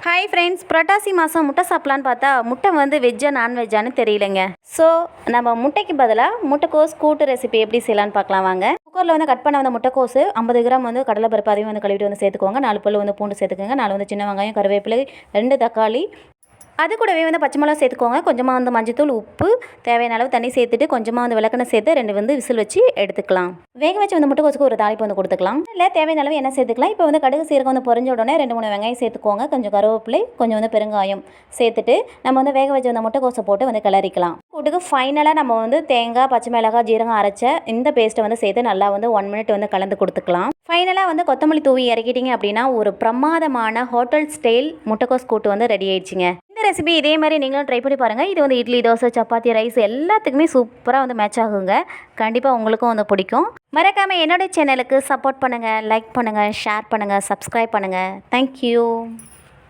Hi friends, புரட்டாசி மாதம் முட்டை சாப்பிட்லான்னு பார்த்தா முட்டை வந்து வெஜ்ஜா நான்வெஜ்ஜான்னு தெரியலைங்க. ஸோ நம்ம முட்டைக்கு பதிலாக முட்டைக்கோஸ் கூட்டு ரெசிபி எப்படி செய்யலான்னு பார்க்கலாம் வாங்க. குக்கரில் வந்து கட் பண்ண கோஸு 50 கிராம் வந்து கடலைப்பருப்பு அதையும் வந்து கழுவிட்டு வந்து சேர்த்துக்கோங்க. 4 பல் வந்து பூண்டு சேர்த்துக்கோங்க. 4 வந்து சின்ன வெங்காயம், கருவேப்பிலை, 2 தக்காளி, அது கூடவே வந்து பச்சை மிளகா சேர்த்துக்கோங்க. கொஞ்சமாக வந்து மஞ்சத்தூள், உப்பு, தேவையான அளவு தண்ணி சேர்த்துட்டு கொஞ்சமாக வந்து விளக்கெண்ணெய் சேர்த்து 2 வந்து விசில் வச்சு எடுத்துக்கலாம். வேக வச்சு வந்து முட்டைக்கோசுக்கு ஒரு தாளிப்பு வந்து கொடுத்துக்கலாம். இல்லை தேவையான அளவு எண்ணெய் சேர்த்துக்கலாம். இப்போ வந்து கடுகு சீரகம் வந்து பொரிஞ்ச உடனே 2-3 வெங்காயம் சேர்த்துக்கோங்க. கொஞ்சம் கருவேப்பிலை, கொஞ்சம் வந்து பெருங்காயம் சேர்த்துட்டு நம்ம வந்து வேக வச்சு வந்து முட்டைக்கோசை போட்டு வந்து கிளறிக்கலாம். கூட்டுக்கு ஃபைனலாக நம்ம வந்து தேங்காய், பச்சை மிளகாய், ஜீரகம் அரைச்ச இந்த பேஸ்ட்டை வந்து சேர்த்து நல்லா வந்து 1 மினிட் வந்து கலந்து கொடுத்துக்கலாம். ஃபைனலாக வந்து கொத்தமல்லி தூவி இறக்கிட்டீங்க அப்படின்னா ஒரு பிரமாதமான ஹோட்டல் ஸ்டைல் முட்டைக்கோஸ் கூட்டு வந்து ரெடி ஆயிடுச்சுங்க. இந்த ரெசிபி இதே மாதிரி நீங்களும் ட்ரை பண்ணி பாருங்கள். இது வந்து இட்லி, தோசை, சப்பாத்தி, ரைஸ் எல்லாத்துக்குமே சூப்பராக வந்து மேட்ச் ஆகுங்க. கண்டிப்பாக உங்களுக்கும் வந்து பிடிக்கும். மறக்காமல் என்னோடய சேனலுக்கு சப்போர்ட் பண்ணுங்கள், லைக் பண்ணுங்கள், ஷேர் பண்ணுங்கள், சப்ஸ்கிரைப் பண்ணுங்கள். தேங்க்யூ.